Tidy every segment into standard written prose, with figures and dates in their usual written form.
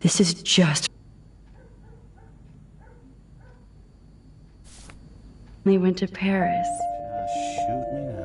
This is just... They went to Paris. Shoot me now.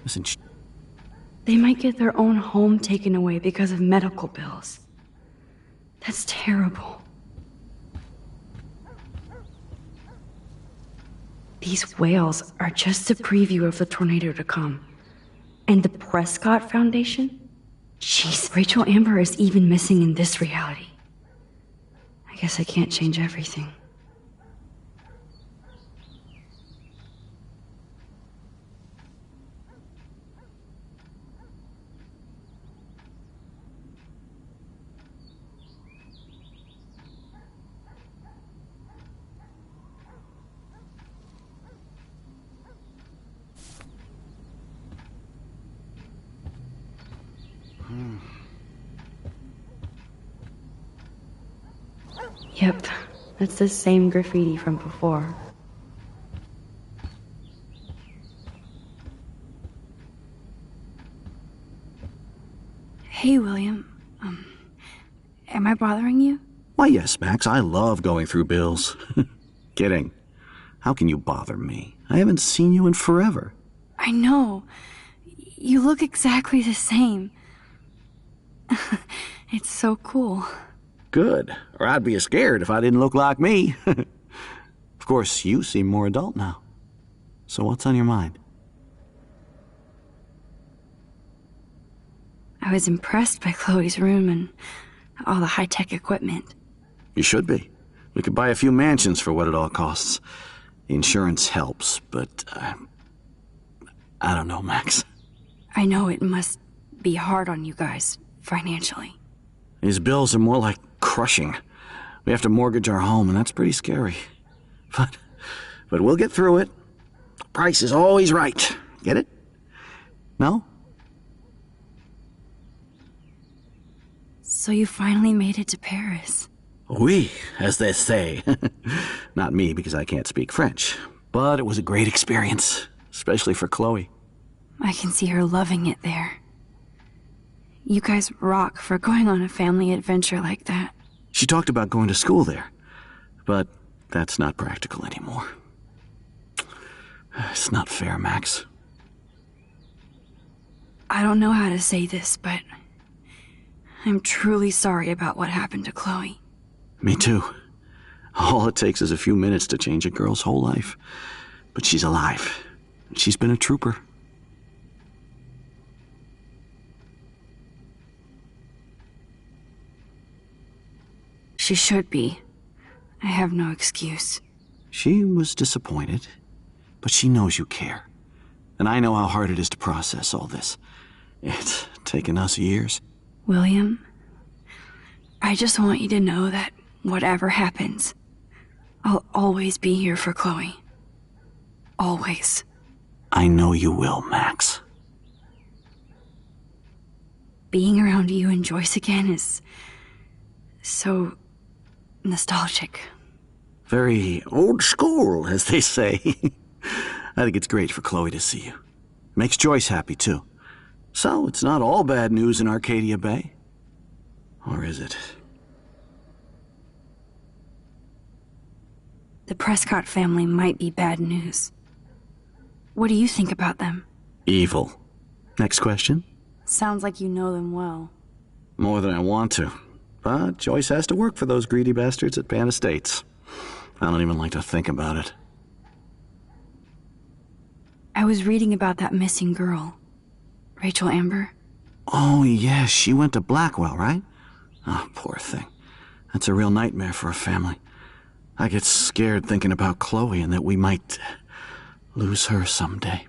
Listen, They might get their own home taken away because of medical bills. That's terrible. These whales are just a preview of the tornado to come. And the Prescott Foundation? Jeez, Rachel Amber is even missing in this reality. I guess I can't change everything. Yep, that's the same graffiti from before. Hey, William. Am I bothering you? Why, yes, Max. I love going through bills. Kidding. How can you bother me? I haven't seen you in forever. I know. You look exactly the same. It's so cool. Good. Or I'd be scared if I didn't look like me. Of course, you seem more adult now. So what's on your mind? I was impressed by Chloe's room and all the high-tech equipment. You should be. We could buy a few mansions for what it all costs. The insurance helps, but I don't know, Max. I know it must be hard on you guys, financially. These bills are more like crushing. We have to mortgage our home, and that's pretty scary. But we'll get through it. The price is always right. Get it? No? So you finally made it to Paris. Oui, as they say. Not me, because I can't speak French. But it was a great experience, especially for Chloe. I can see her loving it there. You guys rock for going on a family adventure like that. She talked about going to school there, but that's not practical anymore. It's not fair, Max. I don't know how to say this, but I'm truly sorry about what happened to Chloe. Me too. All it takes is a few minutes to change a girl's whole life. But she's alive. She's been a trooper. She should be. I have no excuse. She was disappointed, but she knows you care. And I know how hard it is to process all this. It's taken us years. William, I just want you to know that whatever happens, I'll always be here for Chloe. Always. I know you will, Max. Being around you and Joyce again is so nostalgic. Very old school, as they say. I think it's great for Chloe to see you. Makes Joyce happy, too. So, it's not all bad news in Arcadia Bay. Or is it? The Prescott family might be bad news. What do you think about them? Evil. Next question? Sounds like you know them well. More than I want to. But Joyce has to work for those greedy bastards at Pan Estates. I don't even like to think about it. I was reading about that missing girl, Rachel Amber. Oh, yeah, she went to Blackwell, right? Oh, poor thing. That's a real nightmare for a family. I get scared thinking about Chloe and that we might lose her someday.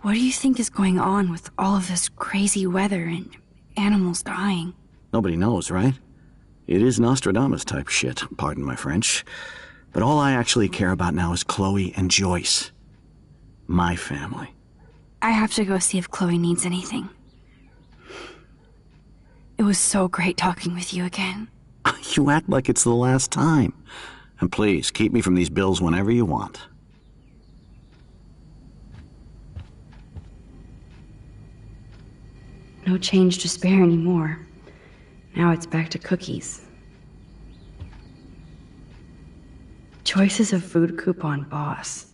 What do you think is going on with all of this crazy weather and animals dying? Nobody knows, right? It is Nostradamus type shit, pardon my French. But all I actually care about now is Chloe and Joyce. My family. I have to go see if Chloe needs anything. It was so great talking with you again. You act like it's the last time. And please, keep me from these bills whenever you want. No change to spare anymore. Now it's back to cookies. Choices of food coupon boss.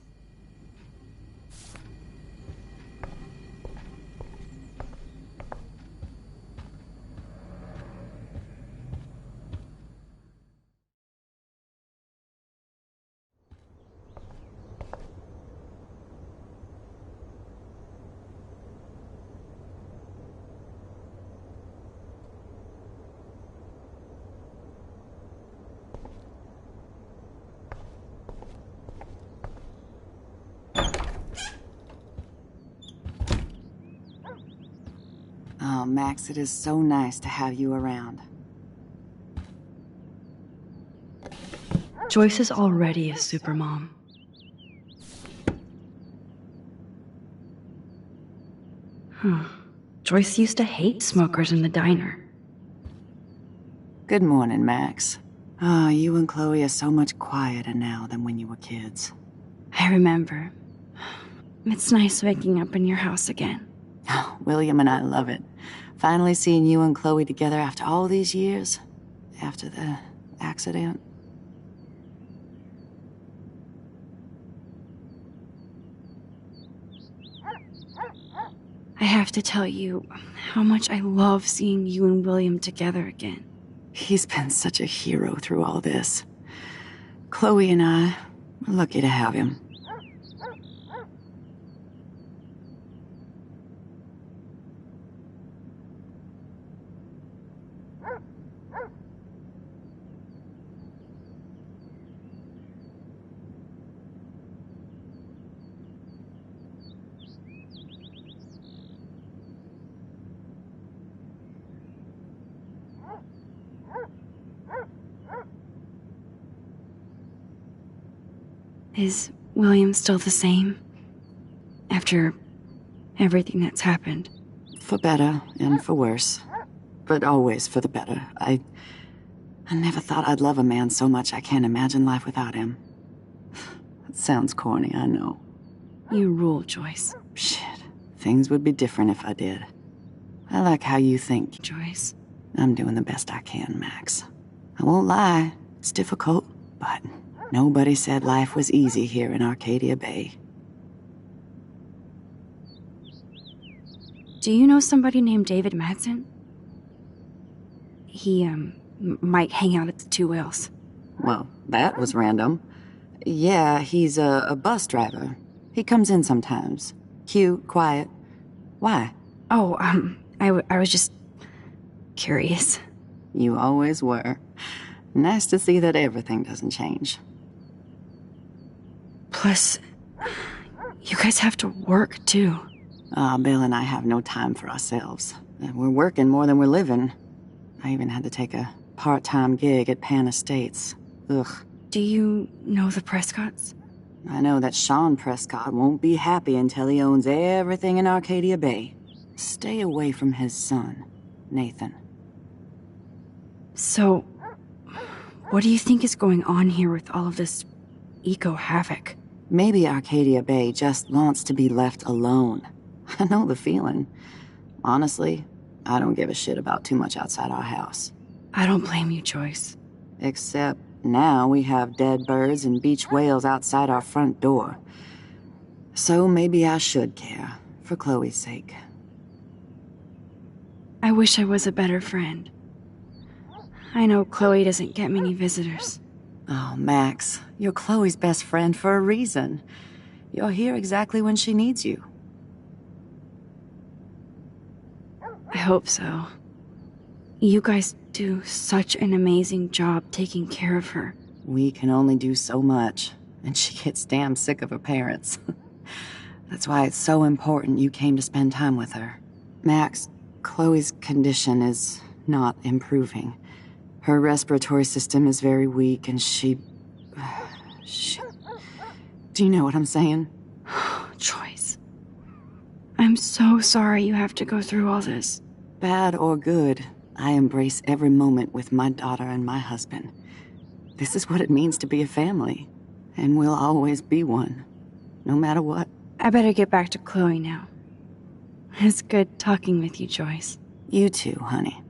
Oh, Max, it is so nice to have you around. Joyce is already a supermom. Joyce used to hate smokers in the diner. Good morning, Max. Oh, you and Chloe are so much quieter now than when you were kids. I remember. It's nice waking up in your house again. Oh, William and I love it. Finally seeing you and Chloe together after all these years. After the accident. I have to tell you how much I love seeing you and William together again. He's been such a hero through all this. Chloe and I are lucky to have him. Is William still the same? After everything that's happened? For better and for worse. But always for the better. I never thought I'd love a man so much I can't imagine life without him. It sounds corny, I know. You rule, Joyce. Shit. Things would be different if I did. I like how you think. Joyce. I'm doing the best I can, Max. I won't lie. It's difficult, but nobody said life was easy here in Arcadia Bay. Do you know somebody named David Madsen? He, might hang out at the Two Whales. Well, that was random. Yeah, he's a bus driver. He comes in sometimes. Cute, quiet. Why? Oh, I was just curious. You always were. Nice to see that everything doesn't change. Plus, you guys have to work, too. Bill and I have no time for ourselves. We're working more than we're living. I even had to take a part-time gig at Pan Estates. Ugh. Do you know the Prescotts? I know that Sean Prescott won't be happy until he owns everything in Arcadia Bay. Stay away from his son, Nathan. So, what do you think is going on here with all of this eco-havoc? Maybe Arcadia Bay just wants to be left alone. I know the feeling. Honestly, I don't give a shit about too much outside our house. I don't blame you, Joyce. Except now we have dead birds and beach whales outside our front door. So maybe I should care, for Chloe's sake. I wish I was a better friend. I know Chloe doesn't get many visitors. Oh, Max, you're Chloe's best friend for a reason. You're here exactly when she needs you. I hope so. You guys do such an amazing job taking care of her. We can only do so much, and she gets damn sick of her parents. That's why it's so important you came to spend time with her. Max, Chloe's condition is not improving. Her respiratory system is very weak, and she... Do you know what I'm saying? Joyce. I'm so sorry you have to go through all this. Bad or good, I embrace every moment with my daughter and my husband. This is what it means to be a family, and we'll always be one, no matter what. I better get back to Chloe now. It's good talking with you, Joyce. You too, honey.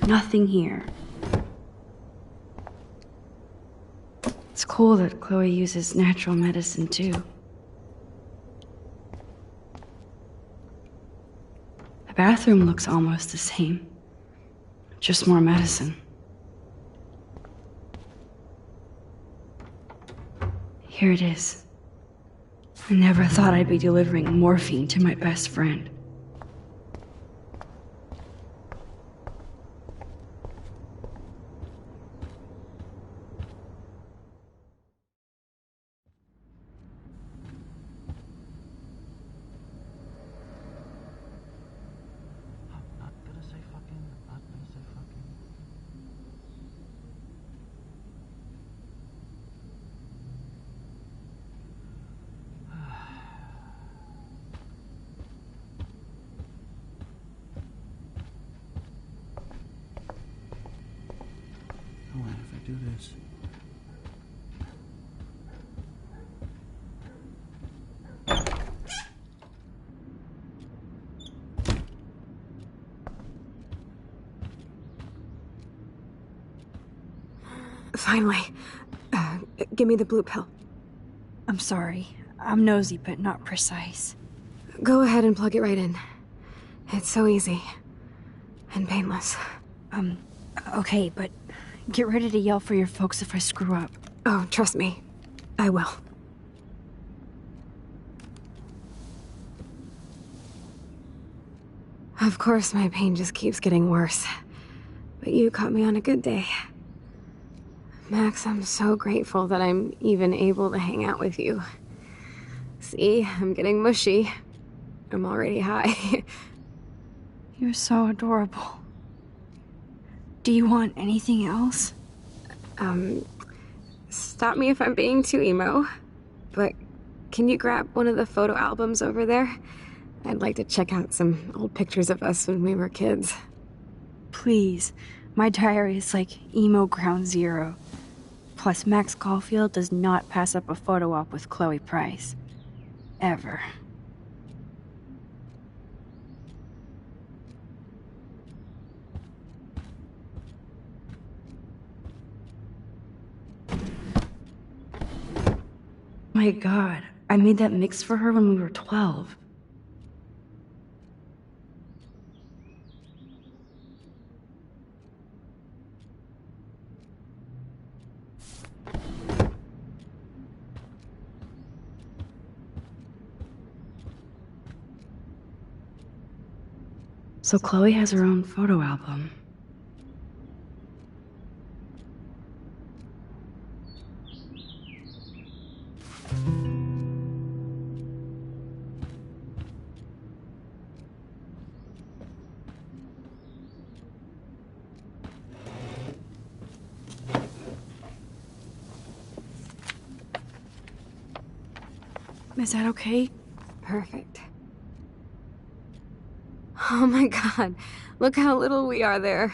Nothing here. It's cool that Chloe uses natural medicine too. The bathroom looks almost the same. Just more medicine. Here it is. I never thought I'd be delivering morphine to my best friend. What if I do this? Finally. Give me the blue pill. I'm sorry. I'm nosy, but not precise. Go ahead and plug it right in. It's so easy. And painless. Okay, but get ready to yell for your folks if I screw up. Oh, trust me. I will. Of course, my pain just keeps getting worse. But you caught me on a good day. Max, I'm so grateful that I'm even able to hang out with you. See, I'm getting mushy. I'm already high. You're so adorable. Do you want anything else? Stop me if I'm being too emo, but can you grab one of the photo albums over there? I'd like to check out some old pictures of us when we were kids. Please. My diary is like emo ground zero. Plus, Max Caulfield does not pass up a photo op with Chloe Price. Ever. My God, I made that mix for her when we were 12. So Chloe has her own photo album. Is that okay? Perfect. Oh my God, look how little we are there.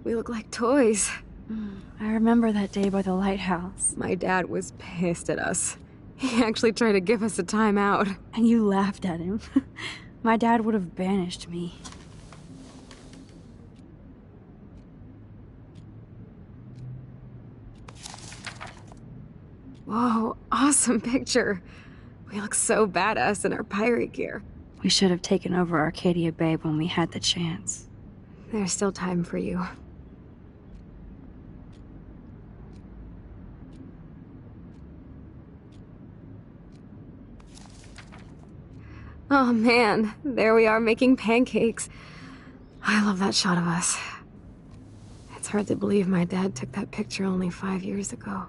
We look like toys. I remember that day by the lighthouse. My dad was pissed at us. He actually tried to give us a timeout. And you laughed at him. My dad would have banished me. Whoa, awesome picture. We look so badass in our pirate gear. We should have taken over Arcadia Bay when we had the chance. There's still time for you. Oh man, there we are making pancakes. I love that shot of us. It's hard to believe my dad took that picture only 5 years ago.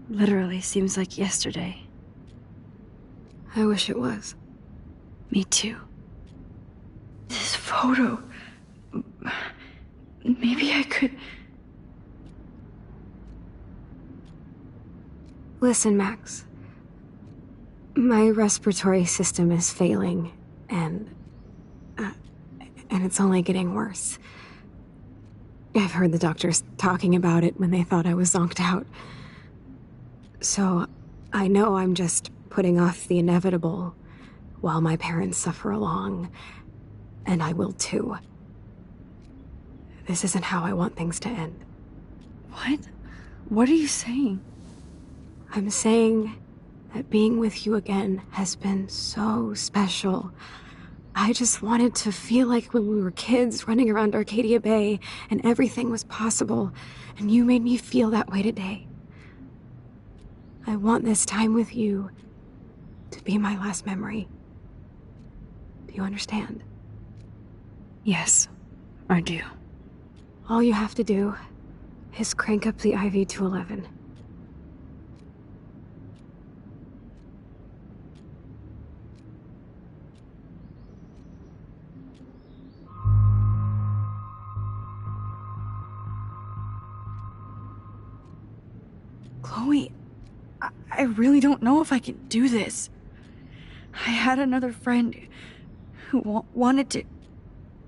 Literally seems like yesterday. I wish it was. Me too. This photo... Maybe I could... Listen, Max. My respiratory system is failing, and it's only getting worse. I've heard the doctors talking about it when they thought I was zonked out. So, I know I'm just putting off the inevitable while my parents suffer along, and I will too. This isn't how I want things to end. What? What are you saying? I'm saying that being with you again has been so special. I just wanted to feel like when we were kids running around Arcadia Bay and everything was possible, and you made me feel that way today. I want this time with you to be my last memory. Do you understand? Yes, I do. All you have to do is crank up the IV to 11. Chloe, I really don't know if I can do this. I had another friend who wanted to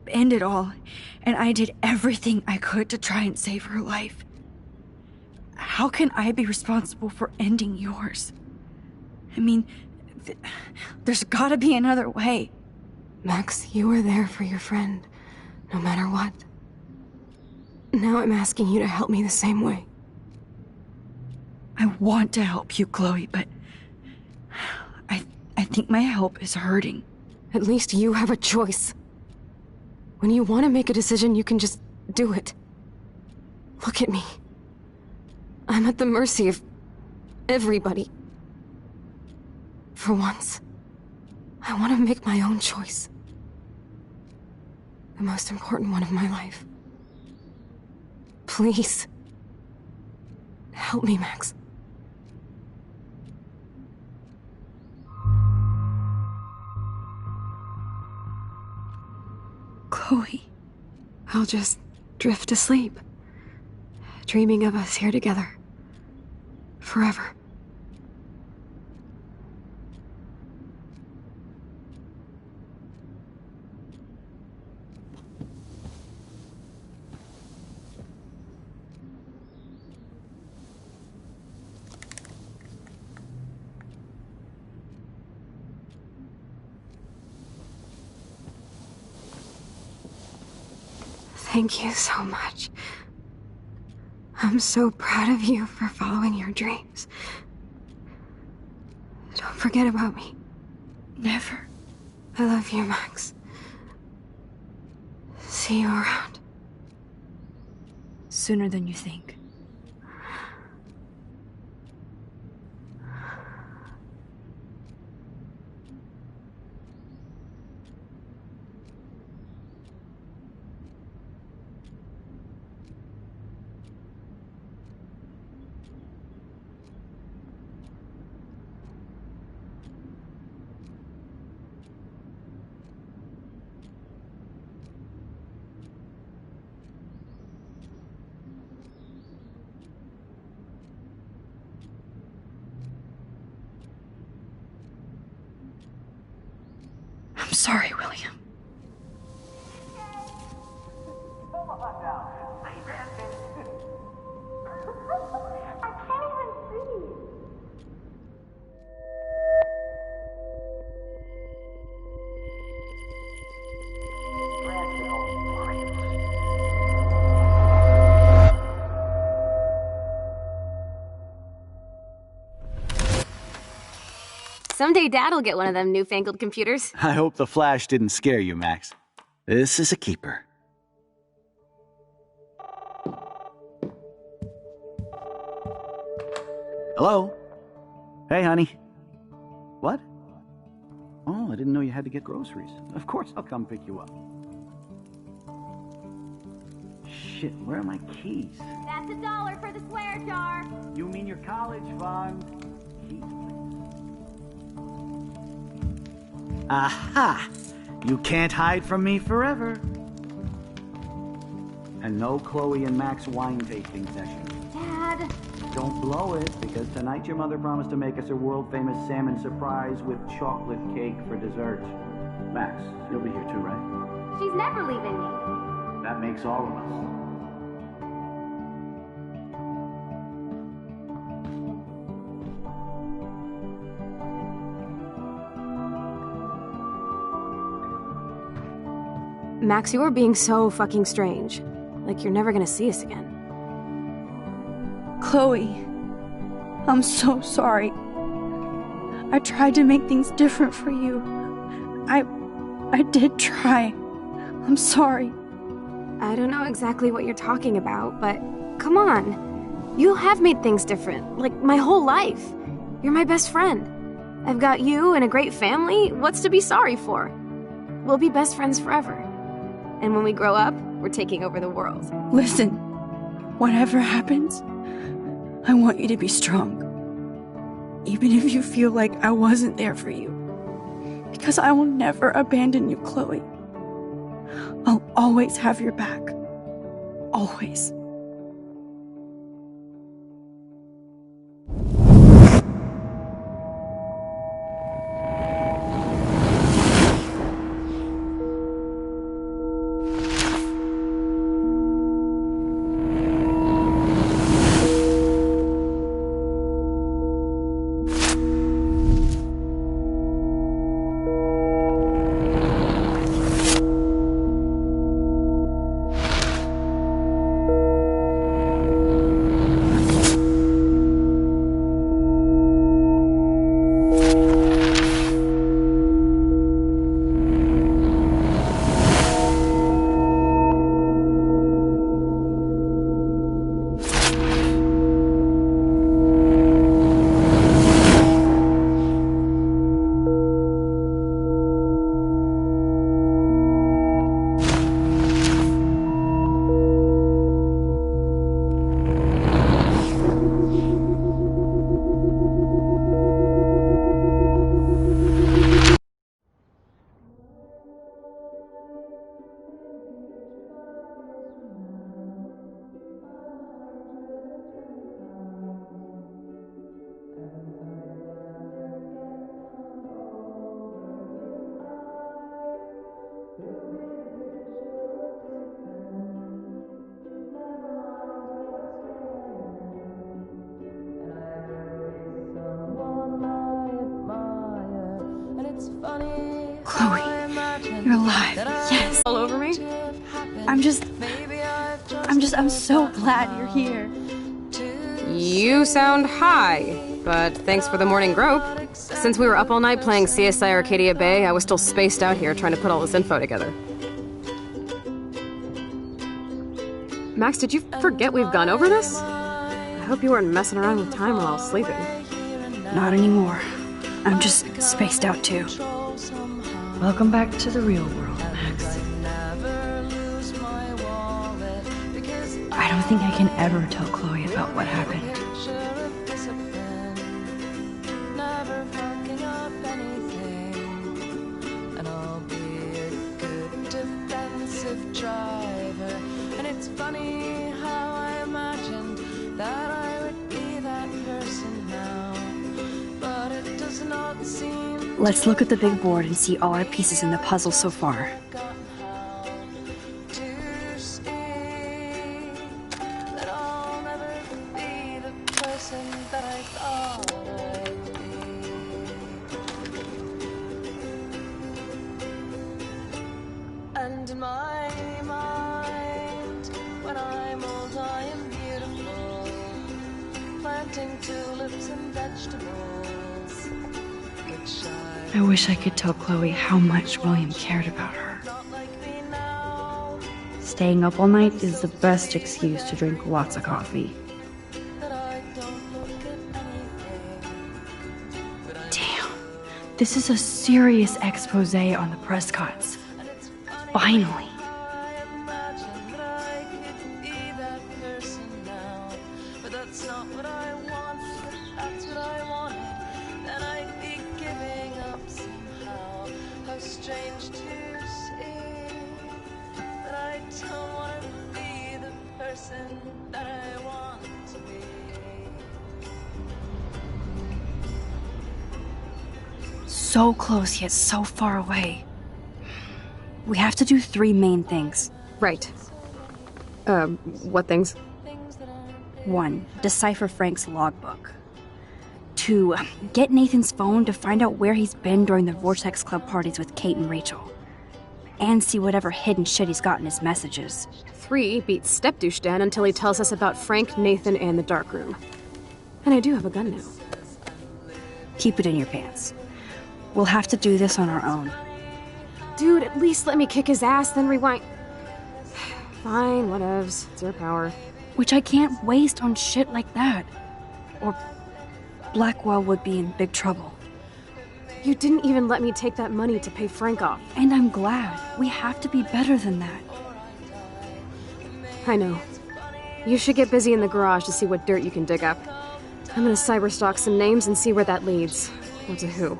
end it all, and I did everything I could to try and save her life. How can I be responsible for ending yours? I mean, there's gotta be another way. Max, you were there for your friend, no matter what. Now I'm asking you to help me the same way. I want to help you, Chloe, but I think my help is hurting. At least you have a choice. When you want to make a decision, you can just do it. Look at me. I'm at the mercy of everybody. For once, I want to make my own choice. The most important one of my life. Please. Help me, Max. Chloe. I'll just drift to sleep, dreaming of us here together. Forever. Thank you so much. I'm so proud of you for following your dreams. Don't forget about me. Never. I love you, Max. See you around. Sooner than you think. I'm sorry, William. Someday Dad'll get one of them newfangled computers. I hope the flash didn't scare you, Max. This is a keeper. Hello? Hey, honey. What? Oh, I didn't know you had to get groceries. Of course I'll come pick you up. Shit, where are my keys? That's $1 for the swear jar. You mean your college fund? Keys, please. Aha! You can't hide from me forever. And no Chloe and Max wine tasting session. Dad. Don't blow it, because tonight your mother promised to make us a world-famous salmon surprise with chocolate cake for dessert. Max, you'll be here too, right? She's never leaving me. That makes all of us. Max, you are being so fucking strange. Like you're never gonna see us again. Chloe, I'm so sorry. I tried to make things different for you. I did try. I'm sorry. I don't know exactly what you're talking about, but come on. You have made things different, like my whole life. You're my best friend. I've got you and a great family. What's to be sorry for? We'll be best friends forever. And when we grow up, we're taking over the world. Listen, whatever happens, I want you to be strong. Even if you feel like I wasn't there for you. Because I will never abandon you, Chloe. I'll always have your back. Always. Chloe, you're alive. Yes. All over me? I'm so glad you're here. You sound high, but thanks for the morning grope. Since we were up all night playing CSI Arcadia Bay, I was still spaced out here trying to put all this info together. Max, did you forget we've gone over this? I hope you weren't messing around with time while I was sleeping. Not anymore. I'm just spaced out too. Welcome back to the real world, Max. I don't think I can ever tell Chloe about what happened. Let's look at the big board and see all our pieces in the puzzle so far. And my mind, when I'm old, I am beautiful, planting tulips and vegetables. If I wish I could tell Chloe how much William cared about her. Staying up all night is the best excuse to drink lots of coffee. Damn, this is a serious expose on the Prescotts. Finally. So close yet so far away. We have to do 3 main things. Right. What things? 1. Decipher Frank's logbook. 2. Get Nathan's phone to find out where he's been during the Vortex Club parties with Kate and Rachel. And see whatever hidden shit he's got in his messages. 3. Beat Stepdouche Dan until he tells us about Frank, Nathan, and the darkroom. And I do have a gun now. Keep it in your pants. We'll have to do this on our own. Dude, at least let me kick his ass, then rewind. Fine, whatevs. It's your power. Which I can't waste on shit like that. Or Blackwell would be in big trouble. You didn't even let me take that money to pay Frank off. And I'm glad. We have to be better than that. I know. You should get busy in the garage to see what dirt you can dig up. I'm gonna cyberstalk some names and see where that leads. Or to who.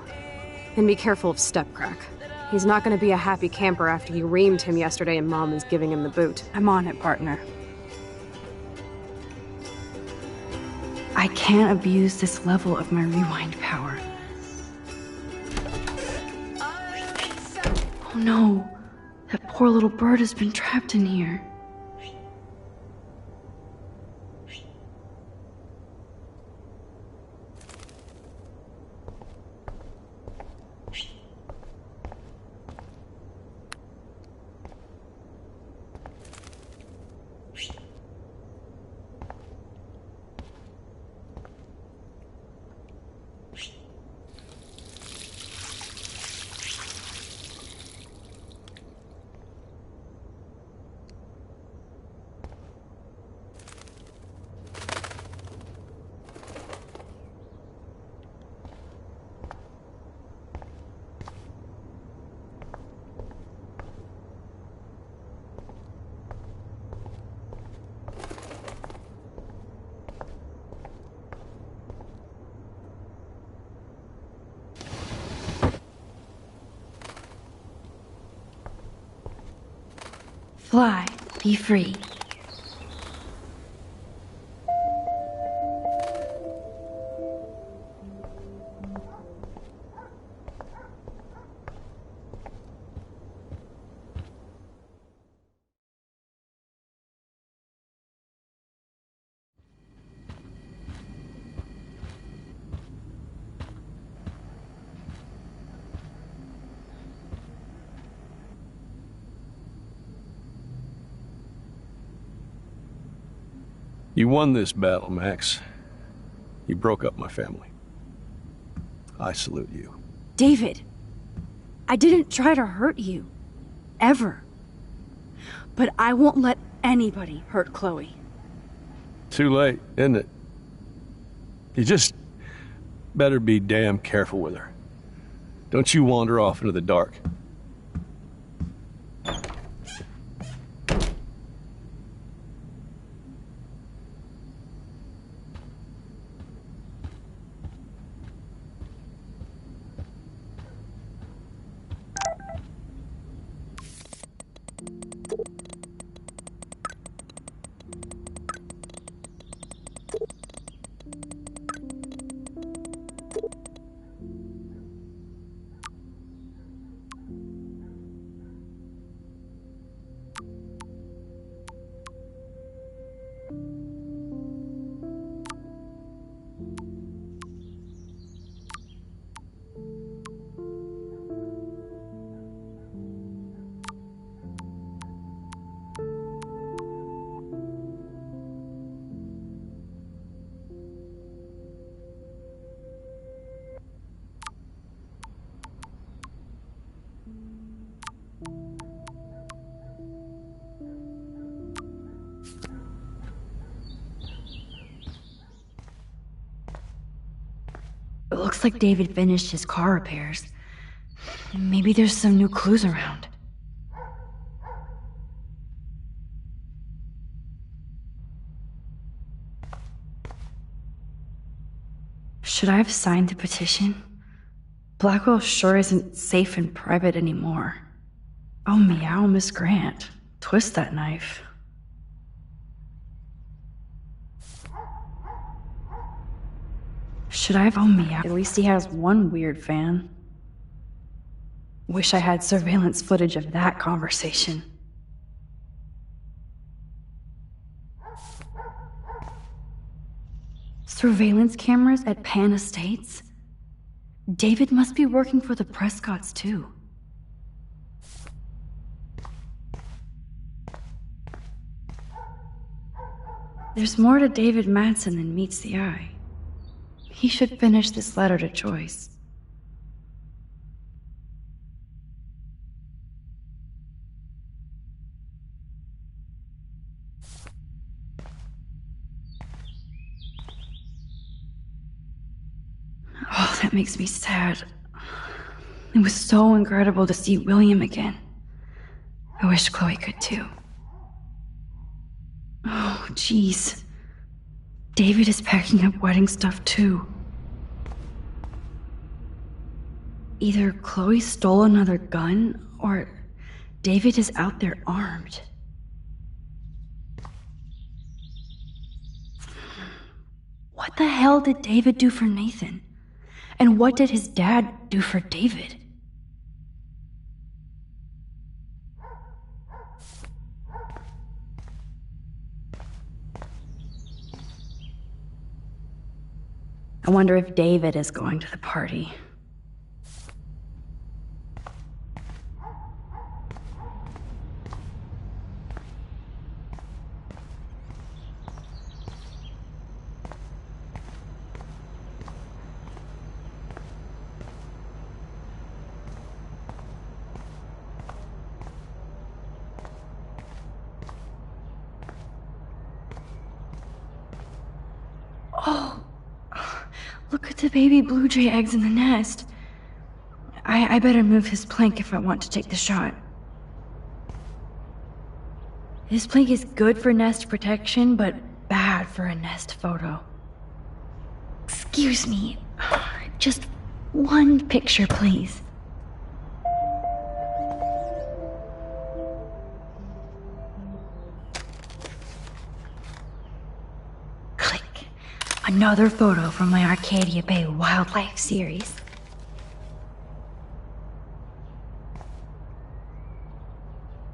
And be careful of Stepcrack. He's not gonna be a happy camper after you reamed him yesterday and Mom is giving him the boot. I'm on it, partner. I can't abuse this level of my rewind power. Oh no, that poor little bird has been trapped in here. Fly, be free. You won this battle, Max. You broke up my family. I salute you. David, I didn't try to hurt you. Ever. But I won't let anybody hurt Chloe. Too late, isn't it? You just better be damn careful with her. Don't you wander off into the dark. It looks like David finished his car repairs. Maybe there's some new clues around. Should I have signed the petition? Blackwell sure isn't safe and private anymore. Oh, meow, Miss Grant. Twist that knife. Should I have... Oh, meow. At least he has one weird fan. Wish I had surveillance footage of that conversation. Surveillance cameras at Pan Estates? David must be working for the Prescotts, too. There's more to David Madsen than meets the eye. He should finish this letter to Joyce. Oh, that makes me sad. It was so incredible to see William again. I wish Chloe could too. Oh, jeez. David is packing up wedding stuff too. Either Chloe stole another gun, or David is out there armed. What the hell did David do for Nathan? And what did his dad do for David? I wonder if David is going to the party. Oh, look at the baby blue jay eggs in the nest. I better move his plank if I want to take the shot. This plank is good for nest protection, but bad for a nest photo. Excuse me, just one picture, please. Another photo from my Arcadia Bay Wildlife series.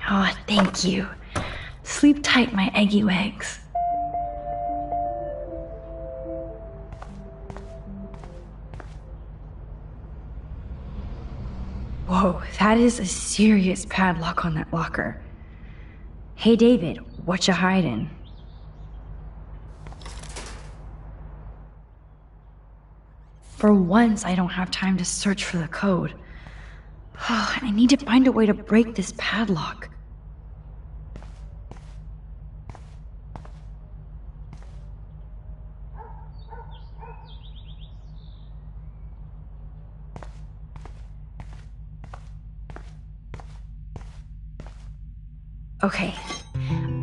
Oh, thank you. Sleep tight, my eggy legs. Whoa, that is a serious padlock on that locker. Hey, David, what you hiding? For once, I don't have time to search for the code. Oh, I need to find a way to break this padlock. Okay,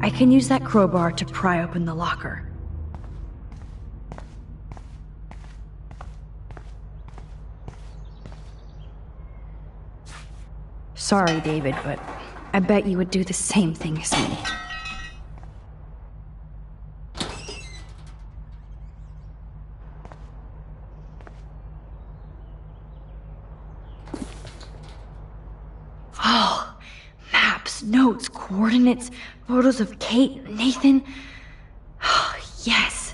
I can use that crowbar to pry open the locker. Sorry, David, but I bet you would do the same thing as me. Oh, maps, notes, coordinates, photos of Kate, Nathan. Oh, yes.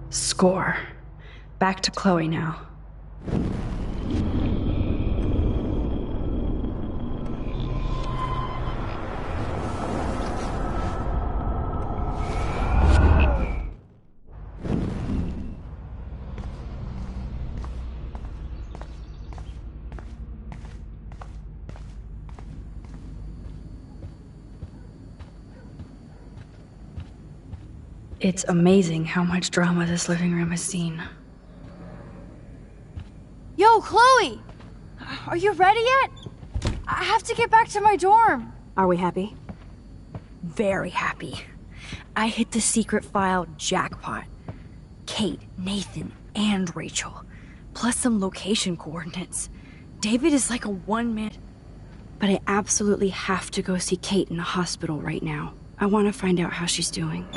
Score. Back to Chloe now. It's amazing how much drama this living room has seen. Yo, Chloe! Are you ready yet? I have to get back to my dorm. Are we happy? Very happy. I hit the secret file jackpot. Kate, Nathan, and Rachel. Plus some location coordinates. David is like a one-man... But I absolutely have to go see Kate in the hospital right now. I want to find out how she's doing.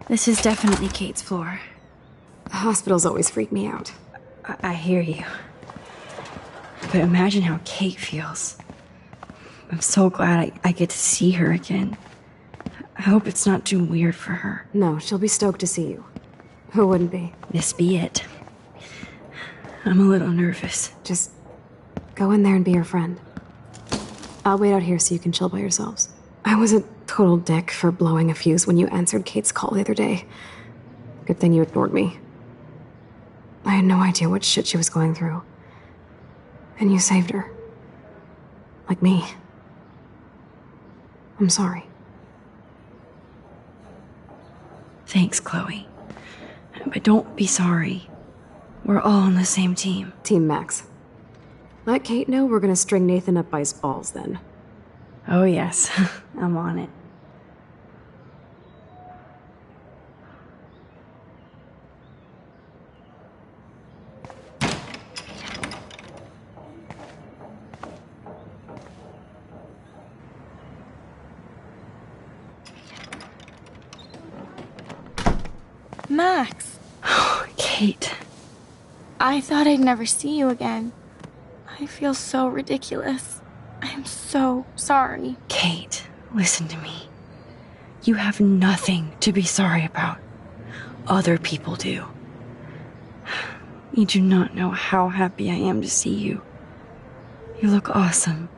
This is definitely Kate's floor. Hospitals always freak me out. I hear you. But imagine how Kate feels. I'm so glad I get to see her again. I hope it's not too weird for her. No, she'll be stoked to see you. Who wouldn't be? This be it. I'm a little nervous. Just go in there and be your friend. I'll wait out here so you can chill by yourselves. I was a total dick for blowing a fuse when you answered Kate's call the other day. Good thing you ignored me. I had no idea what shit she was going through. And you saved her. Like me. I'm sorry. Thanks, Chloe. But don't be sorry. We're all on the same team. Team Max. Let Kate know we're gonna string Nathan up by his balls then. Oh yes, I'm on it. Max. Kate. I thought I'd never see you again. I feel so ridiculous. I'm so sorry. Kate, listen to me. You have nothing to be sorry about. Other people do. You do not know how happy I am to see you. You look awesome.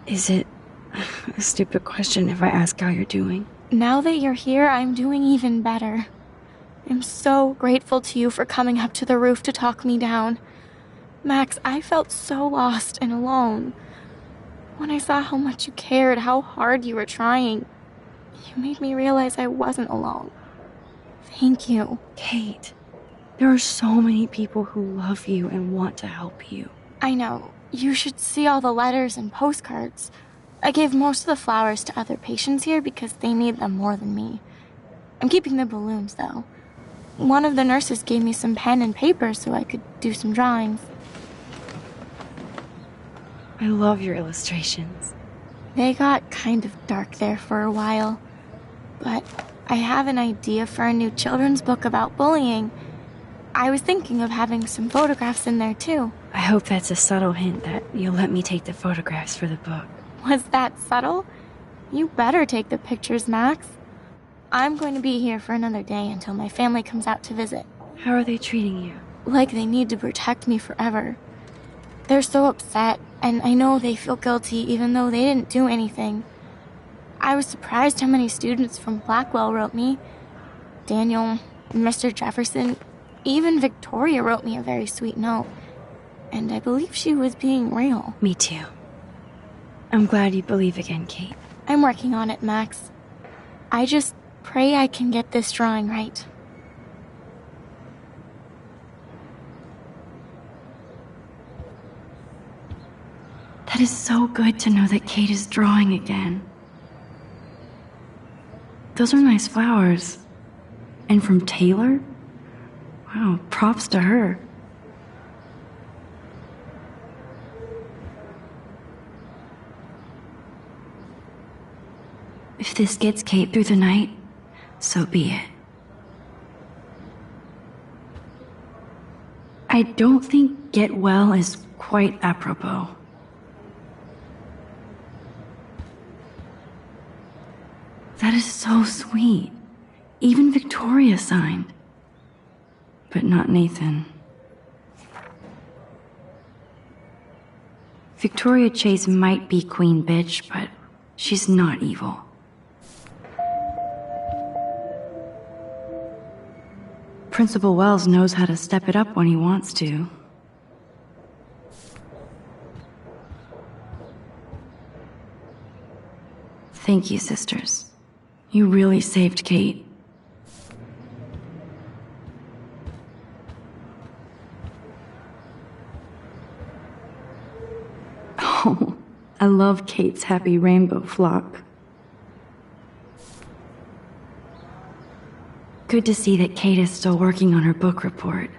Is it a stupid question if I ask how you're doing? Now that you're here, I'm doing even better. I'm so grateful to you for coming up to the roof to talk me down. Max, I felt so lost and alone. When I saw how much you cared, how hard you were trying, you made me realize I wasn't alone. Thank you. Kate, there are so many people who love you and want to help you. I know. You should see all the letters and postcards. I gave most of the flowers to other patients here because they need them more than me. I'm keeping the balloons, though. One of the nurses gave me some pen and paper so I could do some drawings. I love your illustrations. They got kind of dark there for a while. But I have an idea for a new children's book about bullying. I was thinking of having some photographs in there, too. I hope that's a subtle hint that you'll let me take the photographs for the book. Was that subtle? You better take the pictures, Max. I'm going to be here for another day until my family comes out to visit. How are they treating you? Like they need to protect me forever. They're so upset, and I know they feel guilty even though they didn't do anything. I was surprised how many students from Blackwell wrote me. Daniel, Mr. Jefferson, even Victoria wrote me a very sweet note. And I believe she was being real. Me too. I'm glad you believe again, Kate. I'm working on it, Max. I just pray I can get this drawing right. That is so good to know that Kate is drawing again. Those are nice flowers. And from Taylor? Wow, props to her. If this gets Kate through the night, so be it. I don't think get well is quite apropos. That is so sweet. Even Victoria signed. But not Nathan. Victoria Chase might be queen bitch, but she's not evil. Principal Wells knows how to step it up when he wants to. Thank you, sisters. You really saved Kate. Oh, I love Kate's happy rainbow flock. Good to see that Kate is still working on her book report.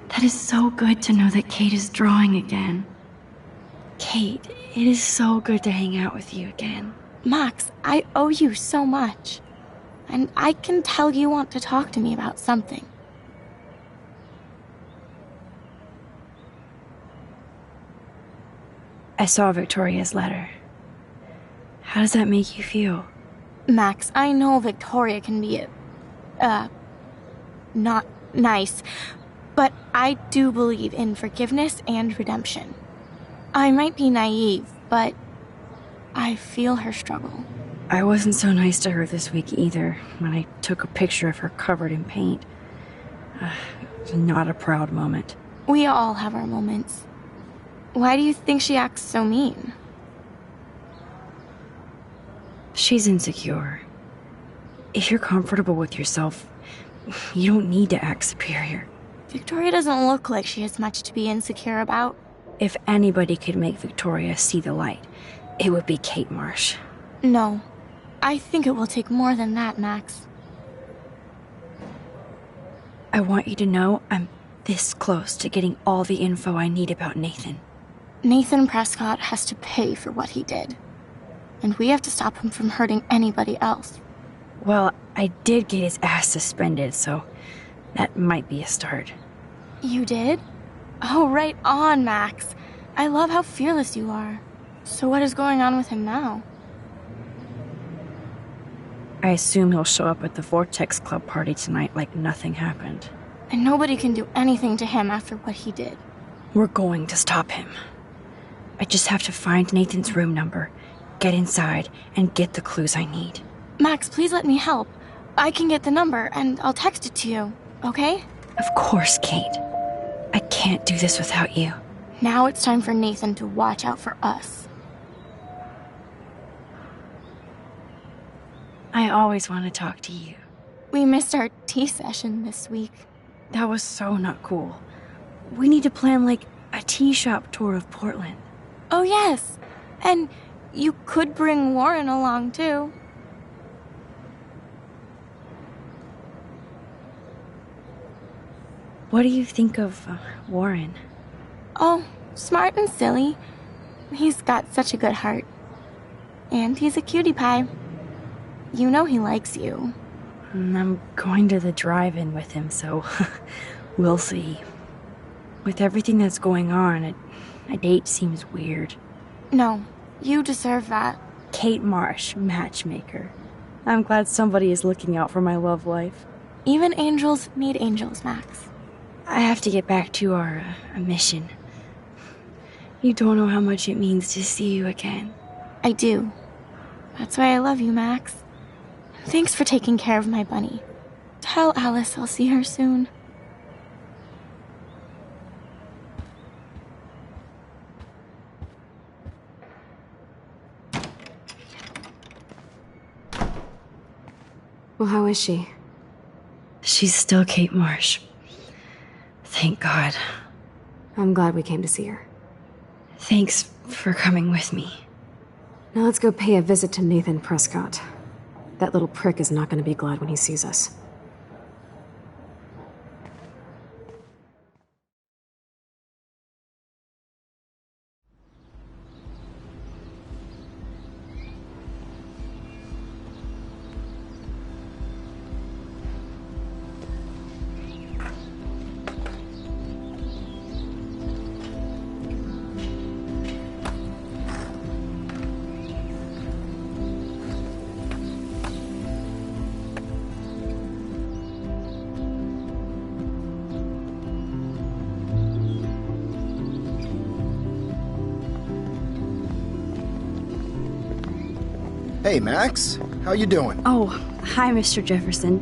That is so good to know that Kate is drawing again. Kate, it is so good to hang out with you again. Max, I owe you so much. And I can tell you want to talk to me about something. I saw Victoria's letter. How does that make you feel? Max, I know Victoria can be, not nice, but I do believe in forgiveness and redemption. I might be naive, but I feel her struggle. I wasn't so nice to her this week either, when I took a picture of her covered in paint. It was not a proud moment. We all have our moments. Why do you think she acts so mean? She's insecure. If you're comfortable with yourself, you don't need to act superior. Victoria doesn't look like she has much to be insecure about. If anybody could make Victoria see the light, it would be Kate Marsh. No. I think it will take more than that, Max. I want you to know I'm this close to getting all the info I need about Nathan. Nathan Prescott has to pay for what he did. And we have to stop him from hurting anybody else. Well, I did get his ass suspended, so that might be a start. You did? Oh, right on, Max. I love how fearless you are. So what is going on with him now? I assume he'll show up at the Vortex Club party tonight like nothing happened. And nobody can do anything to him after what he did. We're going to stop him. I just have to find Nathan's room number, get inside, and get the clues I need. Max, please let me help. I can get the number, and I'll text it to you, okay? Of course, Kate. I can't do this without you. Now it's time for Nathan to watch out for us. I always want to talk to you. We missed our tea session this week. That was so not cool. We need to plan, like, a tea shop tour of Portland. Oh, yes. And you could bring Warren along, too. What do you think of Warren? Oh, smart and silly. He's got such a good heart. And he's a cutie pie. You know he likes you. I'm going to the drive-in with him, so we'll see. With everything that's going on, a date seems weird. No, you deserve that. Kate Marsh, matchmaker. I'm glad somebody is looking out for my love life. Even angels need angels, Max. I have to get back to our mission. You don't know how much it means to see you again. I do. That's why I love you, Max. Thanks for taking care of my bunny. Tell Alice I'll see her soon. Well, how is she? She's still Kate Marsh. Thank God. I'm glad we came to see her. Thanks for coming with me. Now let's go pay a visit to Nathan Prescott. That little prick is not going to be glad when he sees us. Hey, Max. How you doing? Oh, hi, Mr. Jefferson.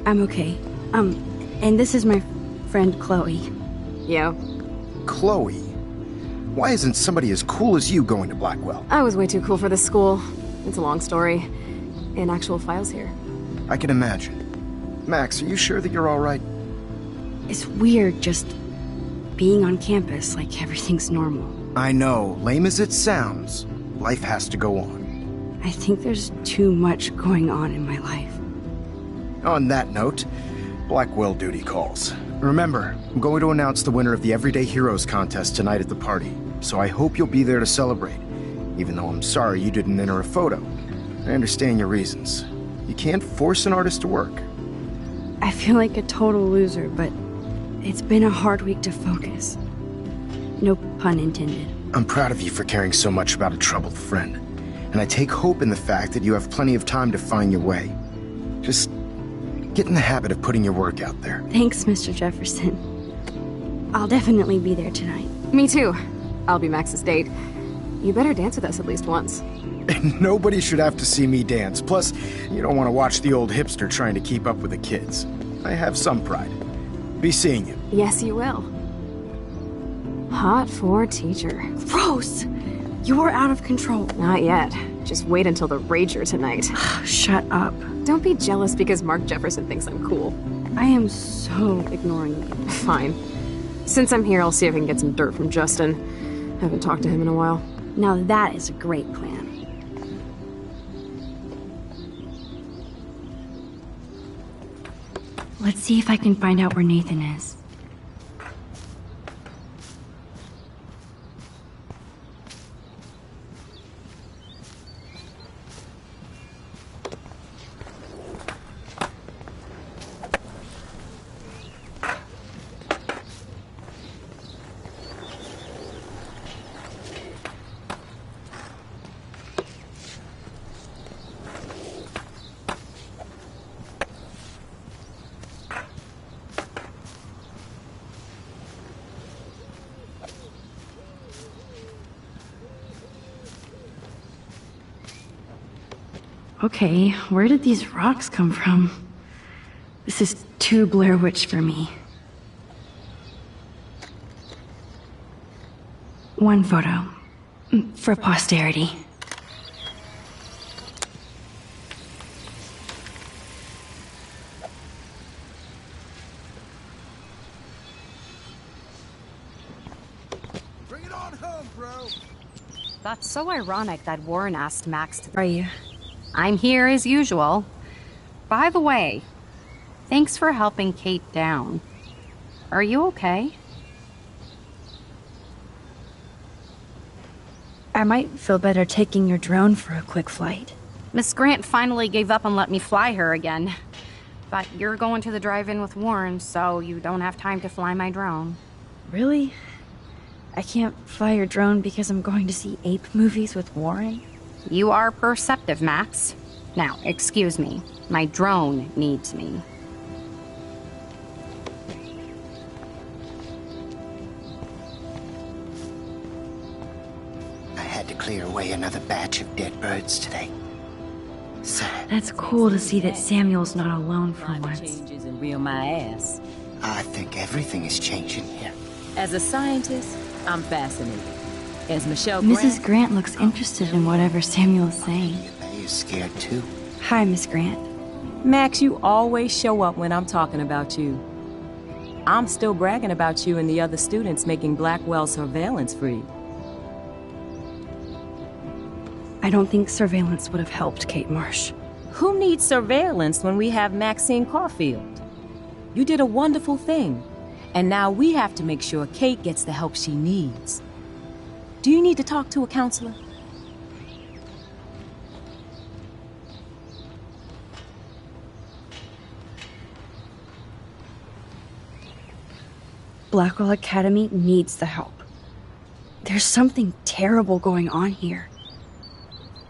I'm okay. And this is my friend Chloe. Yo. Chloe? Why isn't somebody as cool as you going to Blackwell? I was way too cool for this school. It's a long story. In actual files here. I can imagine. Max, are you sure that you're all right? It's weird just being on campus like everything's normal. I know, lame as it sounds, life has to go on. I think there's too much going on in my life. On that note, Blackwell duty calls. Remember, I'm going to announce the winner of the Everyday Heroes contest tonight at the party, so I hope you'll be there to celebrate, even though I'm sorry you didn't enter a photo. I understand your reasons. You can't force an artist to work. I feel like a total loser, but it's been a hard week to focus. No pun intended. I'm proud of you for caring so much about a troubled friend, and I take hope in the fact that you have plenty of time to find your way. Just get in the habit of putting your work out there. Thanks, Mr. Jefferson. I'll definitely be there tonight. Me too. I'll be Max's date. You better dance with us at least once. Nobody should have to see me dance. Plus, you don't want to watch the old hipster trying to keep up with the kids. I have some pride. Be seeing you. Yes, you will. Hot for teacher. Gross! You're out of control. Not yet. Just wait until the rager tonight. Shut up. Don't be jealous because Mark Jefferson thinks I'm cool. I am so ignoring you. Fine. Since I'm here, I'll see if I can get some dirt from Justin. Haven't talked to him in a while. Now that is a great plan. Let's see if I can find out where Nathan is. Okay, where did these rocks come from? This is too Blair Witch for me. One photo. For posterity. Bring it on home, bro! That's so ironic that Warren asked Max to... Are you? I'm here as usual. By the way, thanks for helping Kate down. Are you okay? I might feel better taking your drone for a quick flight. Miss Grant finally gave up and let me fly her again. But you're going to the drive-in with Warren, so you don't have time to fly my drone. Really? I can't fly your drone because I'm going to see ape movies with Warren? You are perceptive, Max. Now, excuse me. My drone needs me. I had to clear away another batch of dead birds today. Sad. That's cool to see that Samuel's not alone for once. Changes and reel my ass. I think everything is changing here. As a scientist, I'm fascinated. As Michelle Mrs. Grant looks interested in whatever Samuel's saying. You're scared too. Hi, Miss Grant. Max, you always show up when I'm talking about you. I'm still bragging about you and the other students making Blackwell surveillance free. I don't think surveillance would have helped Kate Marsh. Who needs surveillance when we have Maxine Caulfield? You did a wonderful thing, and now we have to make sure Kate gets the help she needs. Do you need to talk to a counselor? Blackwell Academy needs the help. There's something terrible going on here.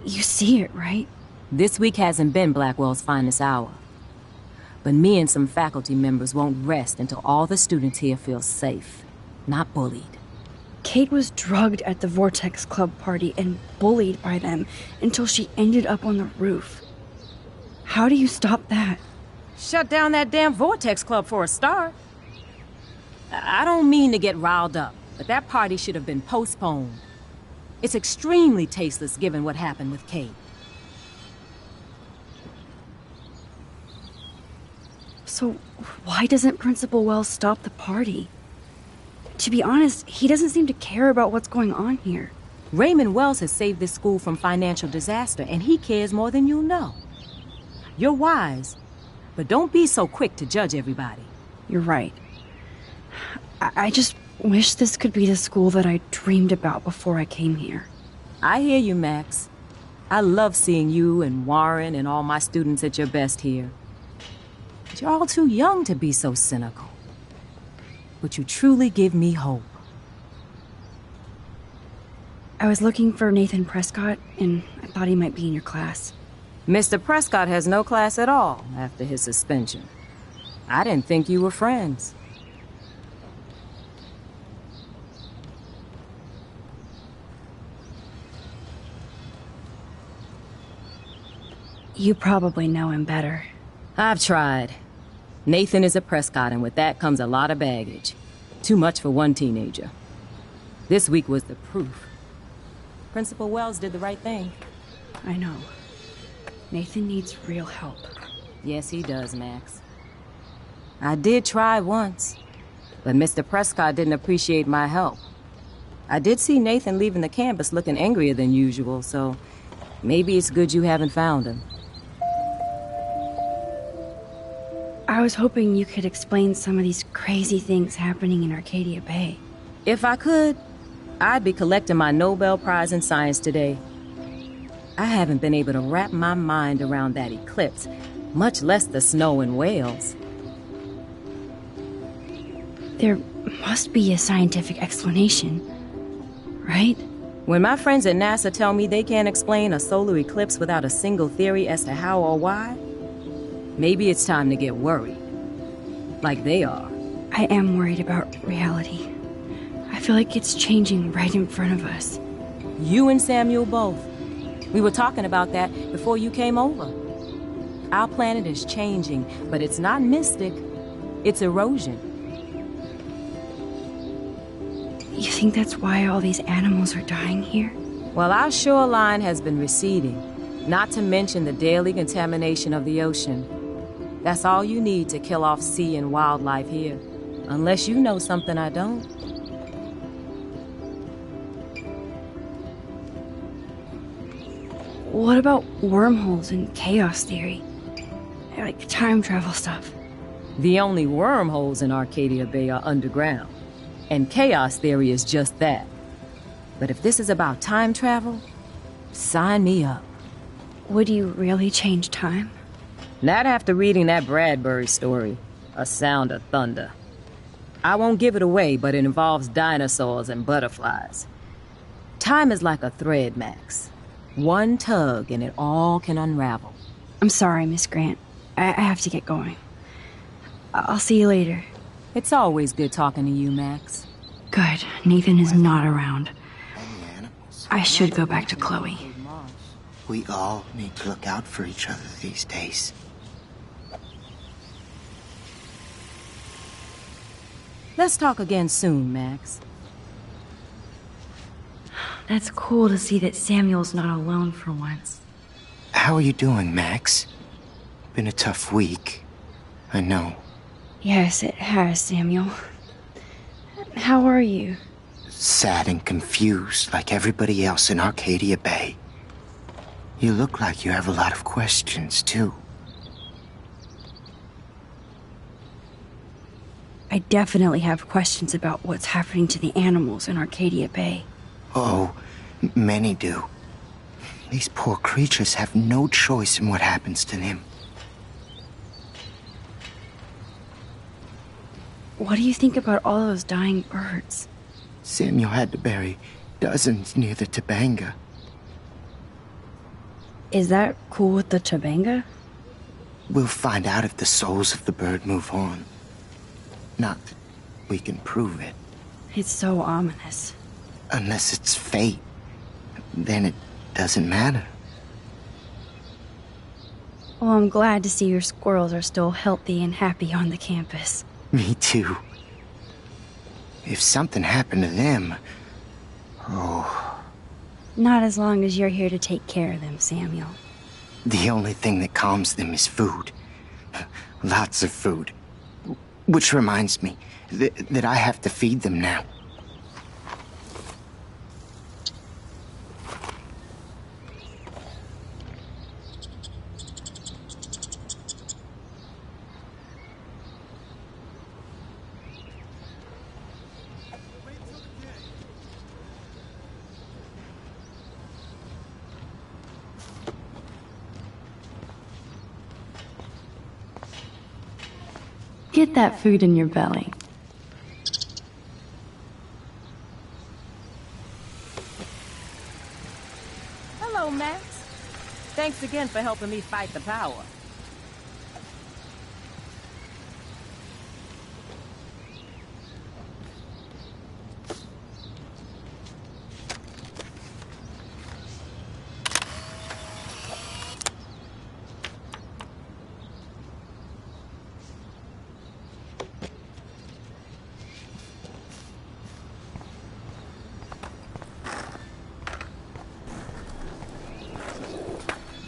You see it, right? This week hasn't been Blackwell's finest hour. But me and some faculty members won't rest until all the students here feel safe, not bullied. Kate was drugged at the Vortex Club party and bullied by them until she ended up on the roof. How do you stop that? Shut down that damn Vortex Club for a start. I don't mean to get riled up, but that party should have been postponed. It's extremely tasteless given what happened with Kate. So, why doesn't Principal Wells stop the party? To be honest, he doesn't seem to care about what's going on here. Raymond Wells has saved this school from financial disaster, and he cares more than you know. You're wise, but don't be so quick to judge everybody. You're right. I just wish this could be the school that I dreamed about before I came here. I hear you, Max. I love seeing you and Warren and all my students at your best here. But you're all too young to be so cynical. But you truly give me hope. I was looking for Nathan Prescott, and I thought he might be in your class. Mr. Prescott has no class at all after his suspension. I didn't think you were friends. You probably know him better. I've tried. Nathan is a Prescott, and with that comes a lot of baggage. Too much for one teenager. This week was the proof. Principal Wells did the right thing. I know. Nathan needs real help. Yes, he does, Max. I did try once, but Mr. Prescott didn't appreciate my help. I did see Nathan leaving the campus looking angrier than usual, so maybe it's good you haven't found him. I was hoping you could explain some of these crazy things happening in Arcadia Bay. If I could, I'd be collecting my Nobel Prize in Science today. I haven't been able to wrap my mind around that eclipse, much less the snow in Wales. There must be a scientific explanation, right? When my friends at NASA tell me they can't explain a solar eclipse without a single theory as to how or why, maybe it's time to get worried. Like they are. I am worried about reality. I feel like it's changing right in front of us. You and Samuel both. We were talking about that before you came over. Our planet is changing, but it's not mystic. It's erosion. You think that's why all these animals are dying here? Well, our shoreline has been receding, not to mention the daily contamination of the ocean. That's all you need to kill off sea and wildlife here. Unless you know something I don't. What about wormholes and chaos theory? Like time travel stuff. The only wormholes in Arcadia Bay are underground. And chaos theory is just that. But if this is about time travel, sign me up. Would you really change time? Not after reading that Bradbury story, A Sound of Thunder. I won't give it away, but it involves dinosaurs and butterflies. Time is like a thread, Max. One tug and it all can unravel. I'm sorry, Miss Grant. I have to get going. I'll see you later. It's always good talking to you, Max. Good. Nathan is not around. I should go back to Chloe. We all need to look out for each other these days. Let's talk again soon, Max. That's cool to see that Samuel's not alone for once. How are you doing, Max? Been a tough week. I know. Yes, it has, Samuel. How are you? Sad and confused like everybody else in Arcadia Bay. You look like you have a lot of questions, too. I definitely have questions about what's happening to the animals in Arcadia Bay. Oh, many do. These poor creatures have no choice in what happens to them. What do you think about all those dying birds? Samuel had to bury dozens near the Tobanga. Is that cool with the Tobanga? We'll find out if the souls of the bird move on. Not that we can prove it. It's so ominous. Unless it's fate, then it doesn't matter. Well, I'm glad to see your squirrels are still healthy and happy on the campus. Me too. If something happened to them... Oh... Not as long as you're here to take care of them, Samuel. The only thing that calms them is food. Lots of food. Which reminds me that I have to feed them now. Get that food in your belly. Hello, Max. Thanks again for helping me fight the power.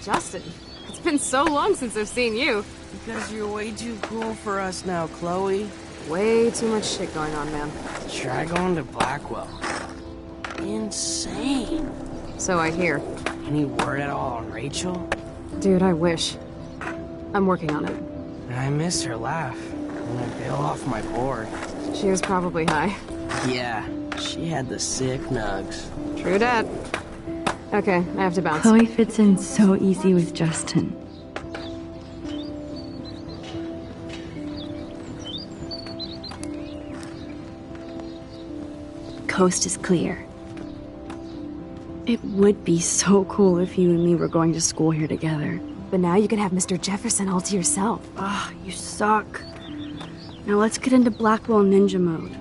Justin, it's been so long since I've seen you. Because you're way too cool for us now, Chloe. Way too much shit going on, man. Try going to Blackwell. Insane. So I hear. Any word at all on Rachel? Dude, I wish. I'm working on it. I miss her laugh when I bail off my board. She was probably high. Yeah, she had the sick nugs. True dat. Okay, I have to bounce. Chloe fits in so easy with Justin. Coast is clear. It would be so cool if you and me were going to school here together. But now you can have Mr. Jefferson all to yourself. Ah, you suck. Now let's get into Blackwell Ninja mode.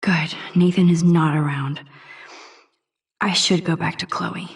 Good. Nathan is not around. I should go back to Chloe.